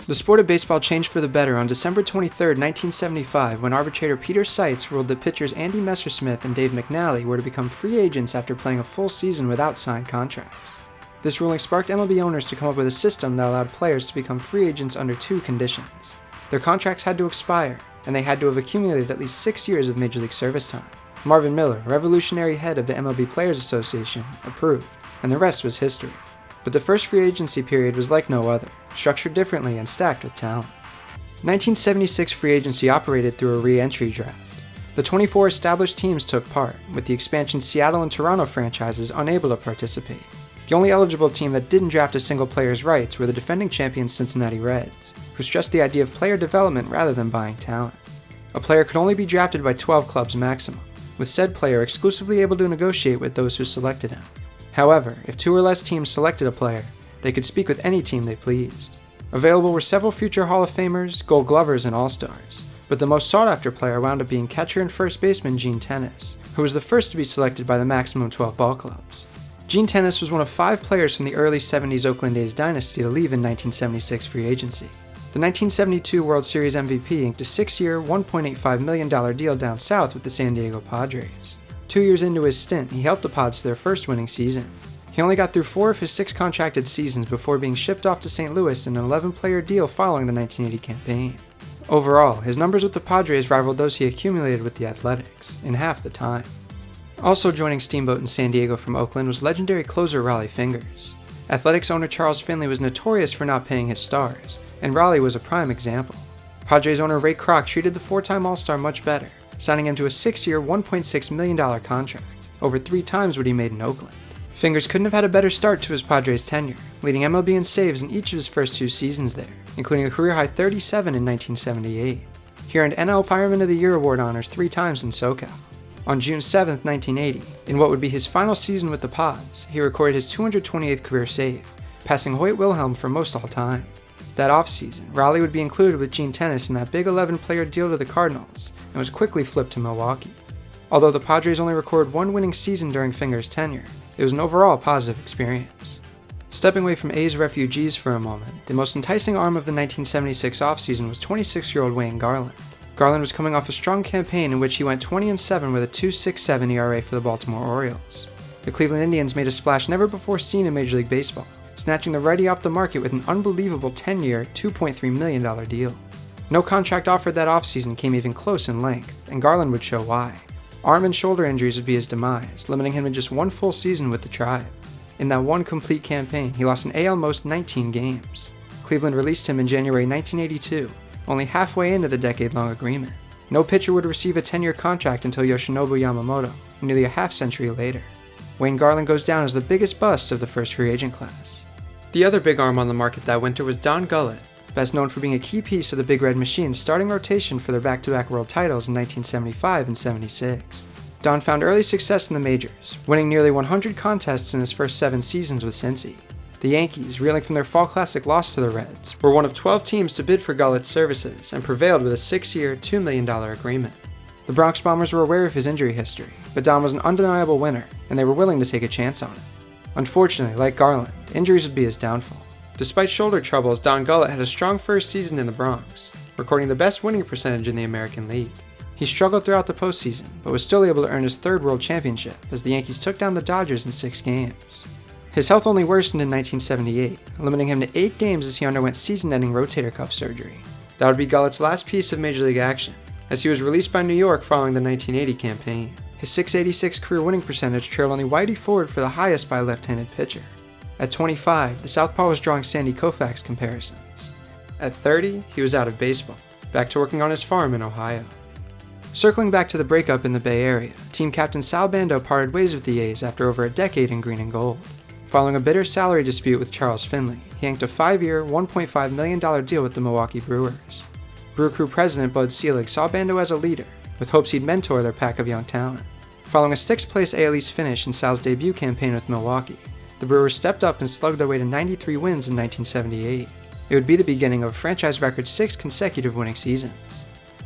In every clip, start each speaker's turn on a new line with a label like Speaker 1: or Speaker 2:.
Speaker 1: The sport of baseball changed for the better on December 23, 1975, when arbitrator Peter Seitz ruled that pitchers Andy Messersmith and Dave McNally were to become free agents after playing a full season without signed contracts. This ruling sparked MLB owners to come up with a system that allowed players to become free agents under two conditions. Their contracts had to expire, and they had to have accumulated at least 6 years of Major League service time. Marvin Miller, revolutionary head of the MLB Players Association, approved, and the rest was history. But the first free agency period was like no other, structured differently and stacked with talent. 1976 free agency operated through a re-entry draft. The 24 established teams took part, with the expansion Seattle and Toronto franchises unable to participate. The only eligible team that didn't draft a single player's rights were the defending champion Cincinnati Reds, who stressed the idea of player development rather than buying talent. A player could only be drafted by 12 clubs maximum, with said player exclusively able to negotiate with those who selected him. However, if 2 or less teams selected a player, they could speak with any team they pleased. Available were several future Hall of Famers, Gold Glovers, and All-Stars, but the most sought-after player wound up being catcher and first baseman Gene Tenace, who was the first to be selected by the maximum 12 ball clubs. Gene Tenace was one of 5 players from the early 70s Oakland A's dynasty to leave in 1976 free agency. The 1972 World Series MVP inked a 6-year, $1.85 million deal down south with the San Diego Padres. 2 years into his stint, he helped the Pods to their first winning season. He only got through 4 of his 6 contracted seasons before being shipped off to St. Louis in an 11-player deal following the 1980 campaign. Overall, his numbers with the Padres rivaled those he accumulated with the Athletics, in half the time. Also joining Steamboat in San Diego from Oakland was legendary closer Rollie Fingers. Athletics owner Charles Finley was notorious for not paying his stars, and Rollie was a prime example. Padres owner Ray Kroc treated the 4-time All-Star much better, signing him to a 6-year, $1.6 million contract, over 3 times what he made in Oakland. Fingers couldn't have had a better start to his Padres tenure, leading MLB in saves in each of his first 2 seasons there, including a career-high 37 in 1978. He earned NL Fireman of the Year award honors 3 times in SoCal. On June 7, 1980, in what would be his final season with the Pods, he recorded his 228th career save, passing Hoyt Wilhelm for most all-time. That offseason, Rollie would be included with Gene Tenace in that big 11-player deal to the Cardinals, and was quickly flipped to Milwaukee. Although the Padres only recorded 1 winning season during Fingers' tenure, it was an overall positive experience. Stepping away from A's refugees for a moment, the most enticing arm of the 1976 offseason was 26-year-old Wayne Garland. Garland was coming off a strong campaign in which he went 20-7 with a 2.67 ERA for the Baltimore Orioles. The Cleveland Indians made a splash never before seen in Major League Baseball, snatching the righty off the market with an unbelievable 10-year, $2.3 million deal. No contract offered that offseason came even close in length, and Garland would show why. Arm and shoulder injuries would be his demise, limiting him to just 1 full season with the Tribe. In that one complete campaign, he lost an AL most 19 games. Cleveland released him in January 1982, only halfway into the decade-long agreement. No pitcher would receive a 10-year contract until Yoshinobu Yamamoto, nearly a half-century later. Wayne Garland goes down as the biggest bust of the first free agent class. The other big arm on the market that winter was Don Gullett, best known for being a key piece of the Big Red Machine's starting rotation for their back-to-back world titles in 1975 and 76. Don found early success in the majors, winning nearly 100 contests in his first 7 seasons with Cincy. The Yankees, reeling from their Fall Classic loss to the Reds, were one of 12 teams to bid for Gullett's services and prevailed with a 6-year, $2 million agreement. The Bronx Bombers were aware of his injury history, but Don was an undeniable winner, and they were willing to take a chance on it. Unfortunately, like Garland, injuries would be his downfall. Despite shoulder troubles, Don Gullett had a strong first season in the Bronx, recording the best winning percentage in the American League. He struggled throughout the postseason, but was still able to earn his 3rd World Championship as the Yankees took down the Dodgers in 6 games. His health only worsened in 1978, limiting him to 8 games as he underwent season-ending rotator cuff surgery. That would be Gullett's last piece of Major League action, as he was released by New York following the 1980 campaign. His .686 career winning percentage trailed only Whitey Ford for the highest by a left-handed pitcher. At 25, the southpaw was drawing Sandy Koufax comparisons. At 30, he was out of baseball, back to working on his farm in Ohio. Circling back to the breakup in the Bay Area, team captain Sal Bando parted ways with the A's after over a decade in green and gold. Following a bitter salary dispute with Charles Finley, he inked a 5-year, $1.5 million deal with the Milwaukee Brewers. Brew Crew president Bud Selig saw Bando as a leader, with hopes he'd mentor their pack of young talent. Following a 6th-place AL East finish in Sal's debut campaign with Milwaukee, the Brewers stepped up and slugged their way to 93 wins in 1978. It would be the beginning of a franchise record 6 consecutive winning seasons.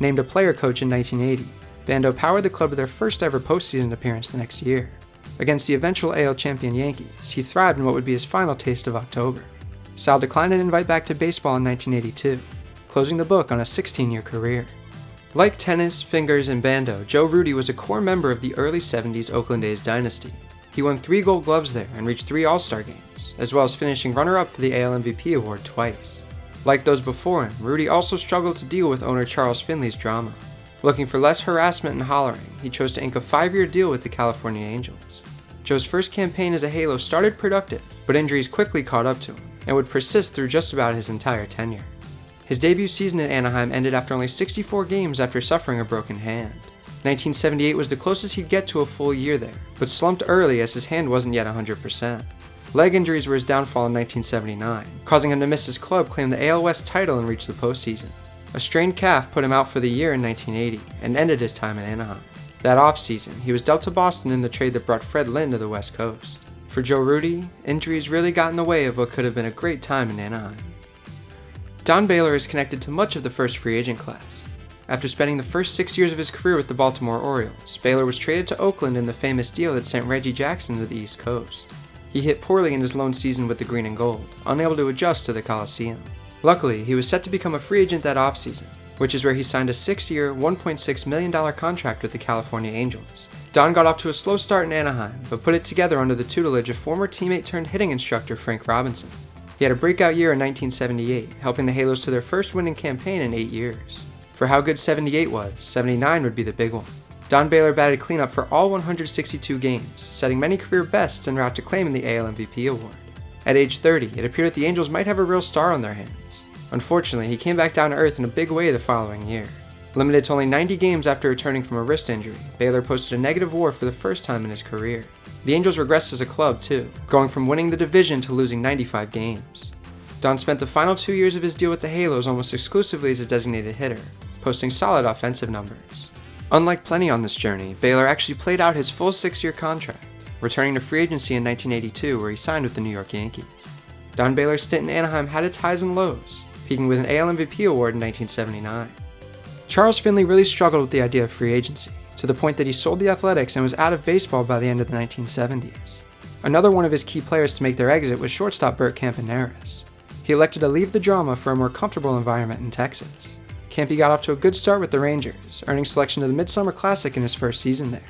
Speaker 1: Named a player coach in 1980, Bando powered the club to their first ever postseason appearance the next year. Against the eventual AL champion Yankees, he thrived in what would be his final taste of October. Sal declined an invite back to baseball in 1982, closing the book on a 16-year career. Like Tenace, Fingers, and Bando, Rudi was a core member of the early 70s Oakland A's dynasty. He won 3 Gold Gloves there and reached 3 All-Star games, as well as finishing runner-up for the AL MVP award twice. Like those before him, Rudi also struggled to deal with owner Charles Finley's drama. Looking for less harassment and hollering, he chose to ink a 5-year deal with the California Angels. Joe's first campaign as a Halo started productive, but injuries quickly caught up to him, and would persist through just about his entire tenure. His debut season at Anaheim ended after only 64 games after suffering a broken hand. 1978 was the closest he'd get to a full year there, but slumped early as his hand wasn't yet 100%. Leg injuries were his downfall in 1979, causing him to miss his club claim the AL West title and reach the postseason. A strained calf put him out for the year in 1980, and ended his time in Anaheim. That offseason, he was dealt to Boston in the trade that brought Fred Lynn to the West Coast. For Rudi, injuries really got in the way of what could have been a great time in Anaheim. Don Baylor is connected to much of the first free agent class. After spending the first 6 years of his career with the Baltimore Orioles, Baylor was traded to Oakland in the famous deal that sent Reggie Jackson to the East Coast. He hit poorly in his lone season with the Green and Gold, unable to adjust to the Coliseum. Luckily, he was set to become a free agent that offseason, which is where he signed a 6-year, $1.6 million contract with the California Angels. Don got off to a slow start in Anaheim, but put it together under the tutelage of former teammate turned hitting instructor Frank Robinson. He had a breakout year in 1978, helping the Halos to their first winning campaign in 8 years. For how good 78 was, 79 would be the big one. Don Baylor batted cleanup for all 162 games, setting many career bests en route to claiming the AL MVP award. At age 30, it appeared that the Angels might have a real star on their hands. Unfortunately, he came back down to earth in a big way the following year. Limited to only 90 games after returning from a wrist injury, Baylor posted a negative WAR for the first time in his career. The Angels regressed as a club too, going from winning the division to losing 95 games. Don spent the final 2 years of his deal with the Halos almost exclusively as a designated hitter, posting solid offensive numbers. Unlike plenty on this journey, Baylor actually played out his full 6-year contract, returning to free agency in 1982 where he signed with the New York Yankees. Don Baylor's stint in Anaheim had its highs and lows, peaking with an AL MVP award in 1979. Charles Finley really struggled with the idea of free agency, to the point that he sold the Athletics and was out of baseball by the end of the 1970s. Another one of his key players to make their exit was shortstop Bert Campaneris. He elected to leave the drama for a more comfortable environment in Texas. Campy got off to a good start with the Rangers, earning selection to the Midsummer Classic in his first season there.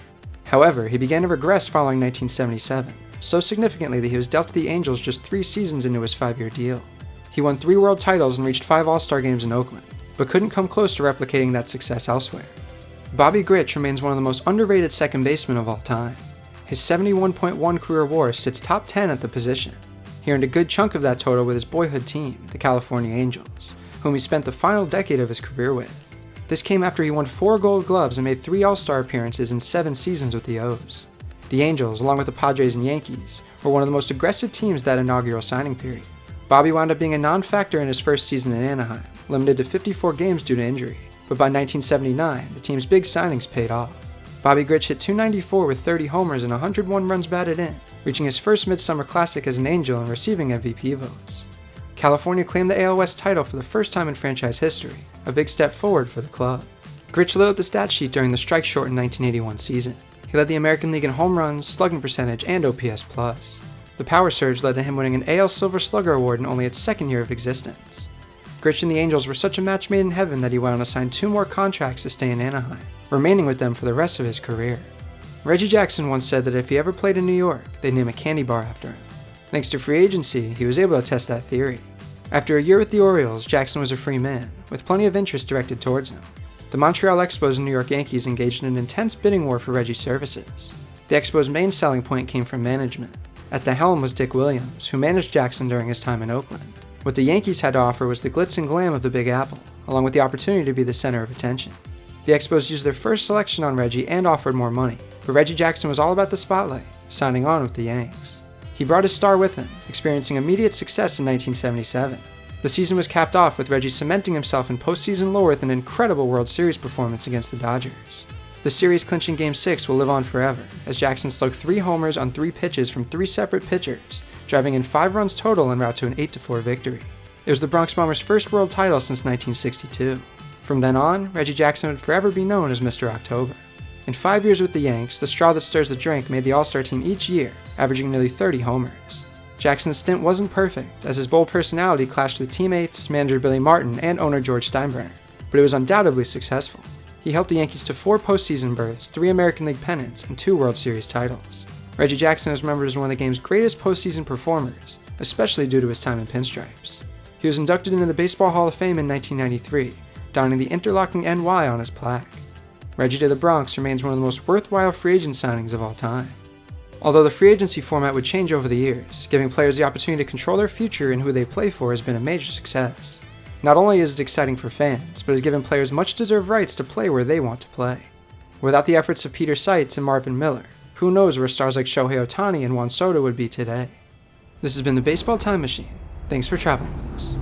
Speaker 1: However, he began to regress following 1977, so significantly that he was dealt to the Angels just 3 seasons into his 5-year deal. He won 3 world titles and reached 5 All-Star games in Oakland, but couldn't come close to replicating that success elsewhere. Bobby Grich remains one of the most underrated second basemen of all time. His 71.1 career WAR sits top 10 at the position. He earned a good chunk of that total with his boyhood team, the California Angels, whom he spent the final decade of his career with. This came after he won 4 Gold Gloves and made 3 All-Star appearances in 7 seasons with the O's. The Angels, along with the Padres and Yankees, were one of the most aggressive teams that inaugural signing period. Bobby wound up being a non-factor in his first season in Anaheim, limited to 54 games due to injury, but by 1979, the team's big signings paid off. Bobby Grich hit .294 with 30 homers and 101 runs batted in, reaching his first Midsummer Classic as an Angel and receiving MVP votes. California claimed the AL West title for the first time in franchise history, a big step forward for the club. Grich lit up the stat sheet during the strike-shortened 1981 season. He led the American League in home runs, slugging percentage, and OPS+. The power surge led to him winning an AL Silver Slugger award in only its 2nd year of existence. Grich and the Angels were such a match made in heaven that he went on to sign 2 more contracts to stay in Anaheim, remaining with them for the rest of his career. Reggie Jackson once said that if he ever played in New York, they'd name a candy bar after him. Thanks to free agency, he was able to test that theory. After a year with the Orioles, Jackson was a free man, with plenty of interest directed towards him. The Montreal Expos and New York Yankees engaged in an intense bidding war for Reggie's services. The Expos' main selling point came from management. At the helm was Dick Williams, who managed Jackson during his time in Oakland. What the Yankees had to offer was the glitz and glam of the Big Apple, along with the opportunity to be the center of attention. The Expos used their first selection on Reggie and offered more money, but Reggie Jackson was all about the spotlight, signing on with the Yanks. He brought his star with him, experiencing immediate success in 1977. The season was capped off with Reggie cementing himself in postseason lore with an incredible World Series performance against the Dodgers. The series-clinching Game 6 will live on forever, as Jackson slugged 3 homers on 3 pitches from 3 separate pitchers, driving in 5 runs total en route to an 8-4 victory. It was the Bronx Bombers' first world title since 1962. From then on, Reggie Jackson would forever be known as Mr. October. In 5 years with the Yanks, the straw that stirs the drink made the All-Star team each year, averaging nearly 30 homers. Jackson's stint wasn't perfect, as his bold personality clashed with teammates, manager Billy Martin, and owner George Steinbrenner, but it was undoubtedly successful. He helped the Yankees to 4 postseason berths, 3 American League pennants, and 2 World Series titles. Reggie Jackson is remembered as one of the game's greatest postseason performers, especially due to his time in pinstripes. He was inducted into the Baseball Hall of Fame in 1993, donning the interlocking NY on his plaque. Reggie to the Bronx remains one of the most worthwhile free agent signings of all time. Although the free agency format would change over the years, giving players the opportunity to control their future and who they play for has been a major success. Not only is it exciting for fans, but has given players much deserved rights to play where they want to play. Without the efforts of Peter Seitz and Marvin Miller, who knows where stars like Shohei Ohtani and Juan Soto would be today. This has been the Baseball Time Machine. Thanks for traveling with us.